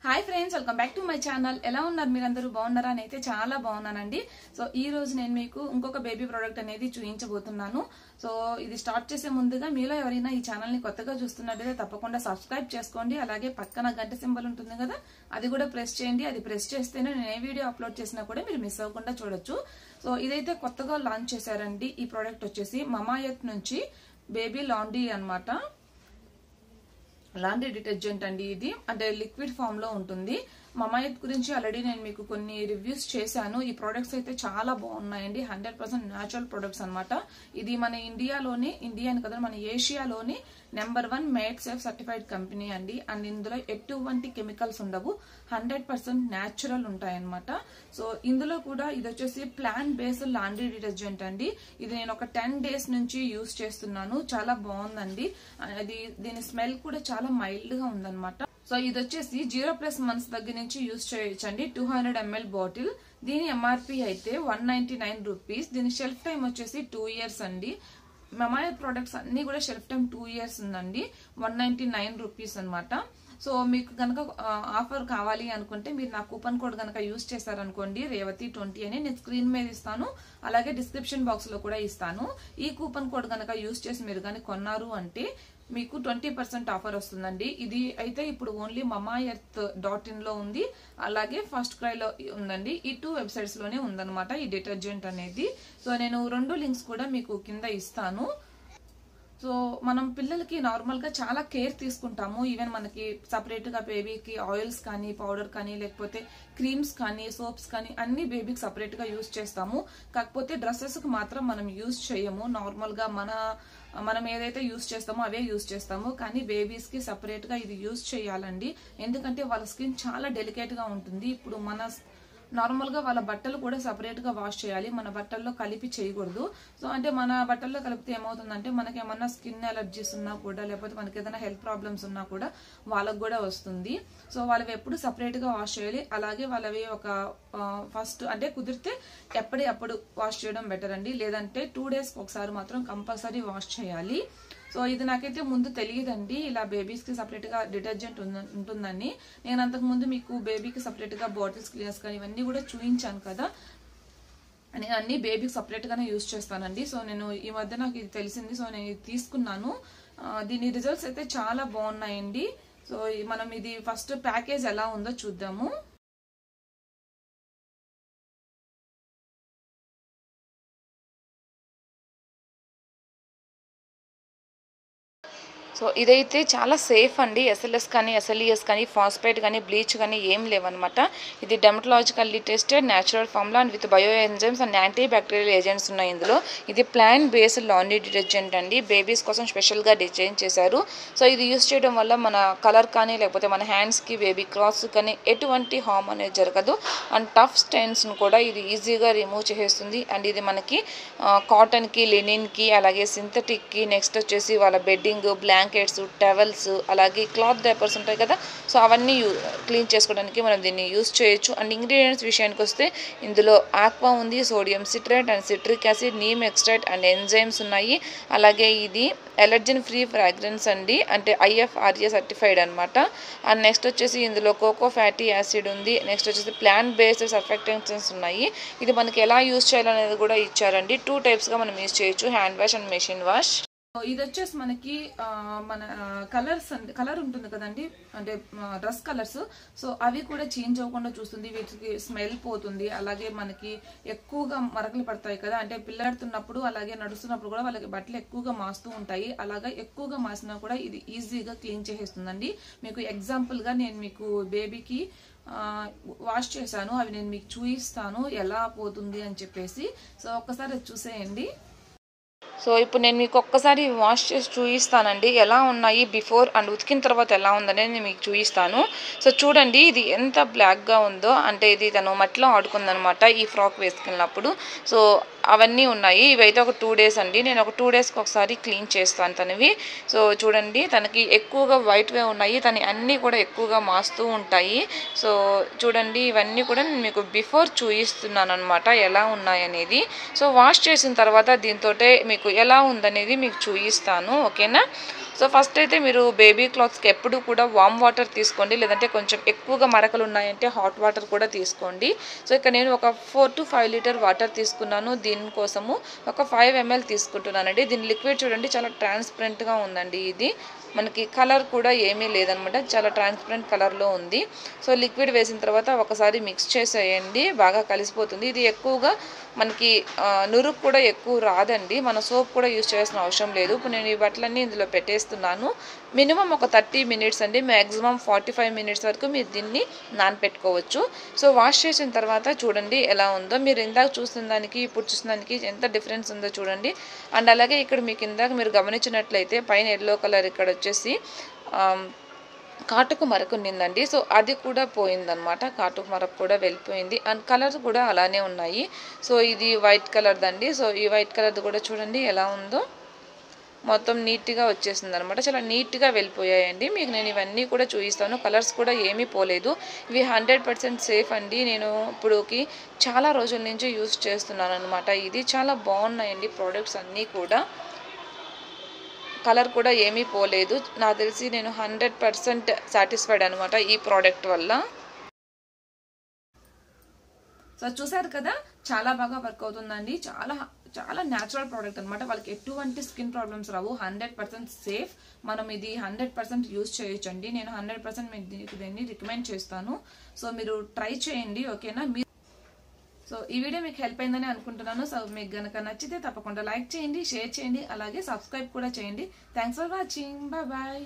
Hi friends, welcome back to my channel. ఎలా ఉన్నారు మీరందరూ? బాగున్నారా? అని అయితే చాలా బాగున్నానండి. సో ఈ రోజు నేను మీకు ఇంకొక బేబీ ప్రోడక్ట్ అనేది చూపించబోతున్నాను. సో ఇది స్టార్ట్ చేసే ముందుగా మీలో ఎవరైనా ఈ ఛానల్ ని కొత్తగా చూస్తున్నట్లయితే తప్పకుండా సబ్స్క్రైబ్ చేసుకోండి. అలాగే పక్కన గంట సింబల్ ఉంటుంది కదా, అది కూడా ప్రెస్ చేయండి. అది ప్రెస్ చేస్తేనే నేను ఏ వీడియో అప్లోడ్ చేసినా కూడా మీరు మిస్ అవ్వకుండా చూడొచ్చు. సో ఇదైతే కొత్తగా లాంచ్ చేశారండి. ఈ ప్రోడక్ట్ వచ్చేసి మమాయత్ నుంచి బేబీ లాండ్రీ అన్నమాట. లాండ్రీ డిటర్జెంట్ అండి. ఇది అంటే లిక్విడ్ ఫామ్ లో ఉంటుంది. మమాయత్ గురించి ఆల్రెడీ నేను మీకు కొన్ని రివ్యూస్ చేశాను. ఈ ప్రొడక్ట్స్ అయితే చాలా బాగున్నాయండి. 100% న్యాచురల్ ప్రొడక్ట్స్ అనమాట. ఇది మన ఇండియన్ కదా, మన ఏషియాలోని number 1 made safe certified company అండి. అండ్ ఇందులో ఎటువంటి కెమికల్స్ ఉండవు, 100% న్యాచురల్ ఉంటాయన్నమాట. సో ఇందులో కూడా ఇది వచ్చేసి ప్లాంట్ బేస్డ్ లాండ్రీ డిటర్జెంట్ అండి. ఇది నేను ఒక 10 days నుంచి యూజ్ చేస్తున్నాను. చాలా బాగుందండి. దీని స్మెల్ కూడా చాలా మైల్డ్ గా ఉందన్నమాట. సో ఇది వచ్చేసి 0+ months దగ్గర నుంచి యూజ్ చేయొచ్చండి. 200 ml బాటిల్. దీని ఎంఆర్పి అయితే 199 రూపీస్. దీని షెల్ఫ్ టైం వచ్చేసి 2 years అండి. మమాయత్ ప్రొడక్ట్స్ అన్ని కూడా షెల్ఫ్ టైం 2 years ఉందండి. 199 రూపీస్ అనమాట. సో మీకు కనుక ఆఫర్ కావాలి అనుకుంటే మీరు నా కూపన్ కోడ్ కనుక యూజ్ చేశారనుకోండి, రేవతి20 అని నేను స్క్రీన్ మీద ఇస్తాను, అలాగే డిస్క్రిప్షన్ బాక్స్ లో కూడా ఇస్తాను. ఈ కూపన్ కోడ్ కనుక యూజ్ చేసి మీరు కానీ కొన్నారు అంటే మీకు 20% ఆఫర్ వస్తుందండి. ఇది అయితే ఇప్పుడు ఓన్లీ mamaearth.in లో ఉంది, అలాగే ఫస్ట్ క్రై లో ఉందండి. ఈ 2 వెబ్సైట్స్ లోనే ఉందన్నమాట ఈ డిటర్జెంట్ అనేది. సో నేను 2 లింక్స్ కూడా మీకు కింద ఇస్తాను. సో మనం పిల్లలకి నార్మల్ గా చాలా కేర్ తీసుకుంటాము. ఈవెన్ మనకి సపరేట్ గా బేబీకి ఆయిల్స్ కానీ, పౌడర్ కానీ, లేకపోతే క్రీమ్స్ కానీ, సోప్స్ కానీ అన్ని బేబీకి సపరేట్ గా యూజ్ చేస్తాము. కాకపోతే డ్రెస్సెస్ కి మాత్రం మనం యూజ్ చేయము. నార్మల్ గా మనం ఏదైతే యూజ్ చేస్తామో అవే యూజ్ చేస్తాము. కానీ బేబీస్ కి సపరేట్ గా ఇది యూజ్ చేయాలండి. ఎందుకంటే వాళ్ళ స్కిన్ చాలా డెలికేట్ గా ఉంటుంది. ఇప్పుడు నార్మల్ గా వాళ్ళ బట్టలు కూడా సపరేట్ గా వాష్ చేయాలి, మన బట్టల్లో కలిపి చేయకూడదు. సో అంటే మన బట్టల్లో కలిపితే ఏమవుతుందంటే మనకి ఏమన్నా స్కిన్ అలర్జీస్ ఉన్నా కూడా, లేకపోతే మనకి ఏదైనా హెల్త్ ప్రాబ్లమ్స్ ఉన్నా కూడా వాళ్ళకు కూడా వస్తుంది. సో వాళ్ళవి ఎప్పుడు సపరేట్ గా వాష్ చేయాలి. అలాగే వాళ్ళవి ఒక ఫస్ట్ అంటే కుదిరితే ఎప్పటికప్పుడు వాష్ చేయడం బెటర్ అండి. లేదంటే 2 days ఒకసారి మాత్రం కంపల్సరీ వాష్ చేయాలి. సో ఇది నాకైతే ముందు తెలియదండి, ఇలా బేబీస్ కి సపరేట్ గా డిటర్జెంట్ ఉంటుందని. నేను అంతకు ముందు మీకు బేబీకి సపరేట్ గా బాటిల్స్ క్లీనర్స్ కానీ ఇవన్నీ కూడా చూపించాను కదా. నేను అన్ని బేబీకి సపరేట్ గానే యూజ్ చేస్తానండి. సో నేను ఈ మధ్య నాకు ఇది తెలిసింది, సో నేను ఇది తీసుకున్నాను. దీని రిజల్ట్స్ అయితే చాలా బాగున్నాయండి. సో మనం ఇది ఫస్ట్ ప్యాకేజ్ ఎలా ఉందో చూద్దాము. సో ఇదైతే చాలా సేఫ్ అండి. SLS కానీ, SLES కానీ, ఫాస్ఫేట్ కానీ, బ్లీచ్ కానీ ఏం లేవన్నమాట. ఇది dermatologically tested, natural formula and with bio enzymes and anti bacterial agents ఉన్నాయి ఇందులో. ఇది ప్లాంట్ బేస్డ్ లాండ్రీ డిటర్జెంట్ అండి. బేబీస్ కోసం స్పెషల్గా డిజైన్ చేశారు. సో ఇది యూస్ చేయడం వల్ల మన కలర్ కానీ, లేకపోతే మన హ్యాండ్స్కి, బేబీ క్లాత్స్ కానీ ఎటువంటి హార్మ్ అనేది జరగదు. అండ్ టఫ్ స్టెయిన్స్ను కూడా ఇది ఈజీగా రిమూవ్ చేసేస్తుంది. అండ్ ఇది మనకి కాటన్కి, లెనిన్కి, అలాగే సింథటిక్కి, నెక్స్ట్ వచ్చేసి వాళ్ళ బెడ్డింగ్, బ్లాంకెట్స్, టవల్స్, అలాగే క్లాత్ డ్రైపర్స్ ఉంటాయి కదా, సో అవన్నీ క్లీన్ చేసుకోవడానికి మనం దీన్ని యూజ్ చేయొచ్చు. అండ్ ఇంగ్రీడియంట్స్ విషయానికి వస్తే ఇందులో ఆక్వా ఉంది, sodium citrate and citric acid, neem extract and enzymes ఉన్నాయి. అలాగే ఇది ఎలర్జన్ ఫ్రీ ఫ్రాగ్రెన్స్ అండి, అంటే IFRA సర్టిఫైడ్ అనమాట. అండ్ నెక్స్ట్ వచ్చేసి ఇందులో కోకో ఫ్యాటీ యాసిడ్ ఉంది. నెక్స్ట్ వచ్చేసి ప్లాంట్ బేస్డ్ సర్ఫెక్టెన్సెస్ ఉన్నాయి. ఇది మనకి ఎలా యూజ్ చేయాలనేది కూడా ఇచ్చారండి. 2 typesగా మనం యూజ్ చేయొచ్చు, hand wash and machine wash. ఇది వచ్చేసి మనకి మన కలర్ ఉంటుంది కదండి, అంటే డ్రెస్ కలర్స్, సో అవి కూడా చేంజ్ అవ్వకుండా చూస్తుంది. వీటికి స్మెల్ పోతుంది. అలాగే మనకి ఎక్కువగా మరకలు పడతాయి కదా, అంటే పిల్లాడుతున్నప్పుడు అలాగే నడుస్తున్నప్పుడు కూడా వాళ్ళకి బట్టలు ఎక్కువగా మాస్తూ ఉంటాయి. అలాగే ఎక్కువగా మాసినా కూడా ఇది ఈజీగా క్లీన్ చేసేస్తుందండి. మీకు ఎగ్జాంపుల్ గా నేను మీకు బేబీకి వాష్ చేశాను, అవి నేను మీకు చూపిస్తాను ఎలా పోతుంది అని చెప్పేసి. సో ఒక్కసారి అది చూసేయండి. సో ఇప్పుడు నేను మీకు ఒక్కసారి వాష్ చేసి చూపిస్తానండి ఎలా ఉన్నాయి బిఫోర్ అండ్ ఉతికిన తర్వాత ఎలా ఉందనేది నేను మీకు చూపిస్తాను. సో చూడండి ఇది ఎంత బ్లాక్గా ఉందో, అంటే ఇది తను మట్టిలో ఆడుకుందనమాట ఈ ఫ్రాక్ వేసుకున్నప్పుడు. సో అవన్నీ ఉన్నాయి. ఇవైతే ఒక 2 days అండి. నేను ఒక 2 daysకి ఒకసారి క్లీన్ చేస్తాను తనవి. సో చూడండి తనకి ఎక్కువగా వైట్వే ఉన్నాయి, తను అన్నీ కూడా ఎక్కువగా మాస్తూ ఉంటాయి. సో చూడండి ఇవన్నీ కూడా నేను మీకు బిఫోర్ చూపిస్తున్నాను అనమాట ఎలా ఉన్నాయనేది. సో వాష్ చేసిన తర్వాత దీంతో మీకు ఎలా ఉందనేది మీకు చూపిస్తాను, ఓకేనా. సో ఫస్ట్ అయితే మీరు బేబీ క్లాత్స్కి ఎప్పుడు కూడా వామ్ వాటర్ తీసుకోండి, లేదంటే కొంచెం ఎక్కువగా మరకలు ఉన్నాయంటే హాట్ వాటర్ కూడా తీసుకోండి. సో ఇక్కడ నేను ఒక 4 to 5 లీటర్ వాటర్ తీసుకున్నాను. దీనికోసము ఒక 5 ml తీసుకుంటున్నానండి. దీని లిక్విడ్ చూడండి చాలా ట్రాన్స్పరెంట్గా ఉందండి. ఇది మనకి కలర్ కూడా ఏమీ లేదనమాట, చాలా ట్రాన్స్పరెంట్ కలర్లో ఉంది. సో లిక్విడ్ వేసిన తర్వాత ఒకసారి మిక్స్ చేసేయండి, బాగా కలిసిపోతుంది. ఇది ఎక్కువగా మనకి నురుగు కూడా ఎక్కువ రాదండి, మన సోప్ కూడా యూజ్ చేయాల్సిన అవసరం లేదు. ఇప్పుడు నేను ఈ బట్టలన్నీ ఇందులో పెట్టేస్తున్నాను. మినిమం ఒక 30 minutes అండి, మ్యాక్సిమం 45 minutes వరకు మీరు దీన్ని నానపెట్టుకోవచ్చు. సో వాష్ చేసిన తర్వాత చూడండి ఎలా ఉందో. మీరు ఇందాక చూసిన దానికి ఇప్పుడు చూసిన దానికి ఎంత డిఫరెన్స్ ఉందో చూడండి. అండ్ అలాగే ఇక్కడ మీకు ఇందాక మీరు గమనించినట్లయితే పైన ఎల్లో కలర్ ఇక్కడ వచ్చేసి కాటుకు మరక ఉన్నిందండి. సో అది కూడా పోయిందనమాట, కాటుకు మరక కూడా వెళ్ళిపోయింది. అండ్ కలర్స్ కూడా అలానే ఉన్నాయి. సో ఇది వైట్ కలర్ దండి. సో ఈ వైట్ కలర్ది కూడా చూడండి ఎలా ఉందో, మొత్తం నీట్గా వచ్చేసింది అనమాట, చాలా నీట్గా వెళ్ళిపోయాయండి. మీకు నేను ఇవన్నీ కూడా చూపిస్తాను. కలర్స్ కూడా ఏమీ పోలేదు. ఇవి 100% సేఫ్ అండి. నేను ఇప్పుడుకి చాలా రోజుల నుంచి యూజ్ చేస్తున్నాను అనమాట. ఇది చాలా బాగున్నాయండి ప్రోడక్ట్స్ అన్నీ కూడా. కలర్ కూడా ఏమీ పోలేదు. నాకు తెలిసి నేను 100% సాటిస్ఫైడ్ అనమాట ఈ ప్రోడక్ట్ వల్ల. సో చూసారు కదా, చాలా బాగా వర్క్ అవుతుందండి. చాలా చాలా న్యాచురల్ ప్రోడక్ట్ అనమాట. వాళ్ళకి ఎటువంటి స్కిన్ ప్రాబ్లమ్స్ రావు. 100% సేఫ్. మనం ఇది 100% యూజ్ చేయొచ్చండి. నేను 100% మీకు దీన్ని రికమెండ్ చేస్తాను. సో మీరు ట్రై చేయండి, ఓకేనా. సో ఈ వీడియో మీకు హెల్ప్ అయిందని అనుకుంటున్నాను. సో మీకు గనక నచ్చితే తప్పకుండా లైక్ చేయండి, షేర్ చేయండి, అలాగే సబ్స్క్రైబ్ కూడా చేయండి. Thanks for watching. బాయ్.